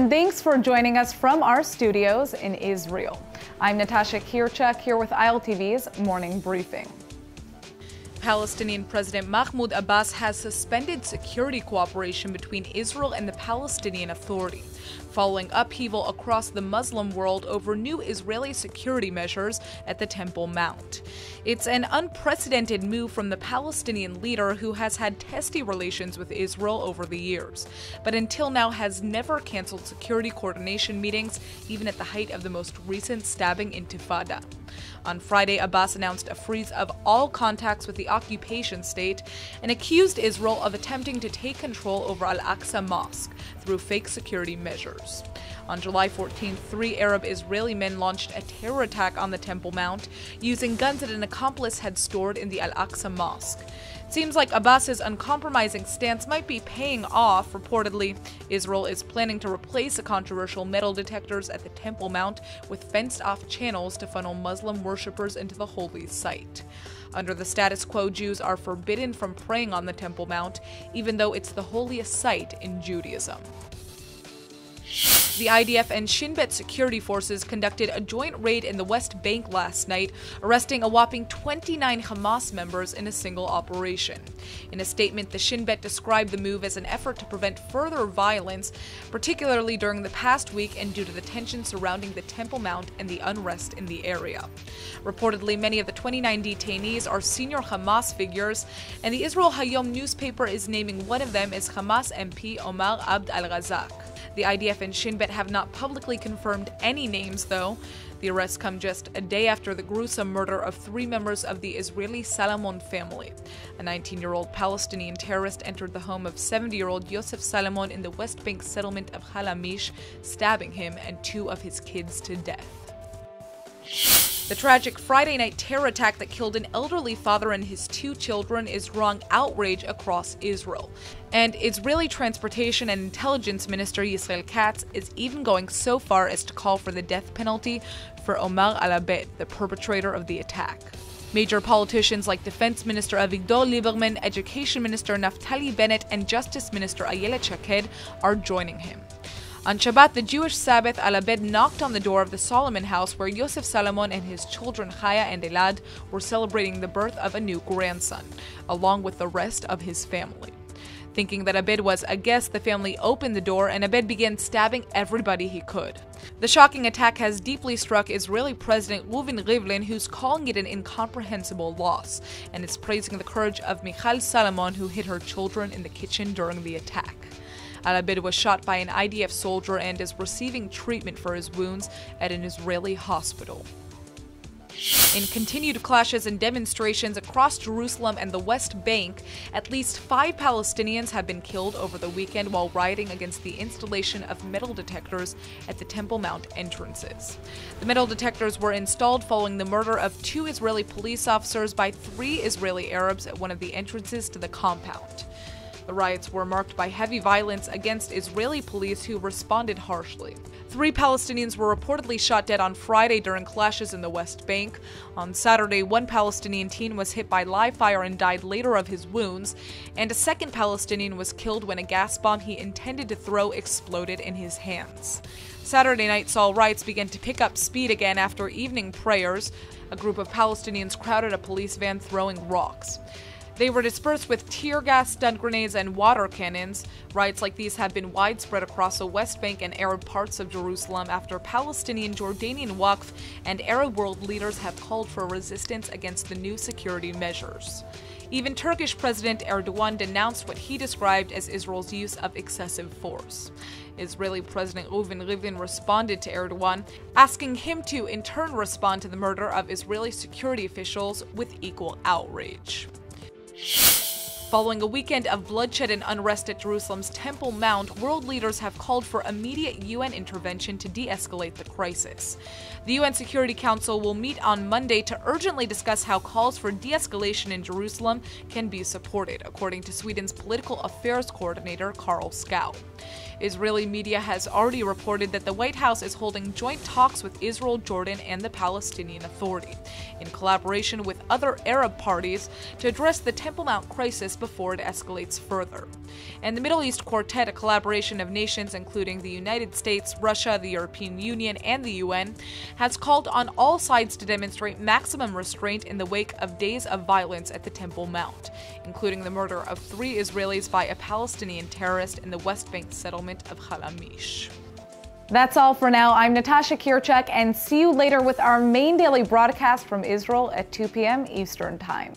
and thanks for joining us from our studios in Israel. I'm Natasha Kirchak here with ILTV's Morning Briefing. Palestinian President Mahmoud Abbas has suspended security cooperation between Israel and the Palestinian Authority, following upheaval across the Muslim world over new Israeli security measures at the Temple Mount. It's an unprecedented move from the Palestinian leader who has had testy relations with Israel over the years, but until now has never canceled security coordination meetings, even at the height of the most recent stabbing intifada. On Friday, Abbas announced a freeze of all contacts with the occupation state and accused Israel of attempting to take control over Al-Aqsa Mosque through fake security measures. On July 14th, 3 Arab Israeli men launched a terror attack on the Temple Mount using guns that an accomplice had stored in the Al-Aqsa Mosque. It seems like Abbas's uncompromising stance might be paying off. Reportedly, Israel is planning to replace the controversial metal detectors at the Temple Mount with fenced-off channels to funnel Muslim worshippers into the holy site. Under the status quo, Jews are forbidden from praying on the Temple Mount, even though it's the holiest site in Judaism. The IDF and SHIN security forces conducted a joint raid in the West Bank last night, arresting a whopping 29 Hamas members in a single operation. In a statement, the SHIN described the move as an effort to prevent further violence, particularly during the past week and due to the tension surrounding the Temple Mount and the unrest in the area. Reportedly, many of the 29 detainees are senior Hamas figures, and the Israel Hayom newspaper is naming one of them as Hamas MP Omar Abd al-Razak. The IDF and SHIN have not publicly confirmed any names, though. The arrests come just a day after the gruesome murder of 3 members of the Israeli Salomon family. A 19-year-old Palestinian terrorist entered the home of 70-year-old Yosef Salomon in the West Bank settlement of Halamish, stabbing him and 2 of his kids to death. The tragic Friday night terror attack that killed an elderly father and his 2 children is drawing outrage across Israel. And Israeli Transportation and Intelligence Minister Yisrael Katz is even going so far as to call for the death penalty for Omar al-Abed, the perpetrator of the attack. Major politicians like Defense Minister Avigdor Lieberman, Education Minister Naftali Bennett, and Justice Minister Ayelet Shaked are joining him. On Shabbat, the Jewish Sabbath, al-Abed knocked on the door of the Solomon house where Yosef Salomon and his children Chaya and Elad were celebrating the birth of a new grandson, along with the rest of his family. Thinking that Abed was a guest, the family opened the door and Abed began stabbing everybody he could. The shocking attack has deeply struck Israeli President Reuven Rivlin, who's calling it an incomprehensible loss, and is praising the courage of Michal Salomon, who hid her children in the kitchen during the attack. Al-Abed was shot by an IDF soldier and is receiving treatment for his wounds at an Israeli hospital. In continued clashes and demonstrations across Jerusalem and the West Bank, at least 5 Palestinians have been killed over the weekend while rioting against the installation of metal detectors at the Temple Mount entrances. The metal detectors were installed following the murder of 2 Israeli police officers by 3 Israeli Arabs at one of the entrances to the compound. The riots were marked by heavy violence against Israeli police who responded harshly. 3 Palestinians were reportedly shot dead on Friday during clashes in the West Bank. On Saturday, 1 Palestinian teen was hit by live fire and died later of his wounds, and a 2nd Palestinian was killed when a gas bomb he intended to throw exploded in his hands. Saturday night saw riots begin to pick up speed again after evening prayers. A group of Palestinians crowded a police van throwing rocks. They were dispersed with tear gas, stun grenades, and water cannons. Riots like these have been widespread across the West Bank and Arab parts of Jerusalem after Palestinian, Jordanian Waqf, and Arab world leaders have called for resistance against the new security measures. Even Turkish President Erdogan denounced what he described as Israel's use of excessive force. Israeli President Reuven Rivlin responded to Erdogan, asking him to in turn respond to the murder of Israeli security officials with equal outrage. Following a weekend of bloodshed and unrest at Jerusalem's Temple Mount, world leaders have called for immediate UN intervention to de-escalate the crisis. The UN Security Council will meet on Monday to urgently discuss how calls for de-escalation in Jerusalem can be supported, according to Sweden's political affairs coordinator Carl Skau. Israeli media has already reported that the White House is holding joint talks with Israel, Jordan, and the Palestinian Authority, in collaboration with other Arab parties, to address the Temple Mount crisis before it escalates further. And the Middle East Quartet, a collaboration of nations including the United States, Russia, the European Union, and the UN, has called on all sides to demonstrate maximum restraint in the wake of days of violence at the Temple Mount, including the murder of 3 Israelis by a Palestinian terrorist in the West Bank settlement of Halamish. That's all for now. I'm Natasha Kirchak, and see you later with our main daily broadcast from Israel at 2 p.m. Eastern Time.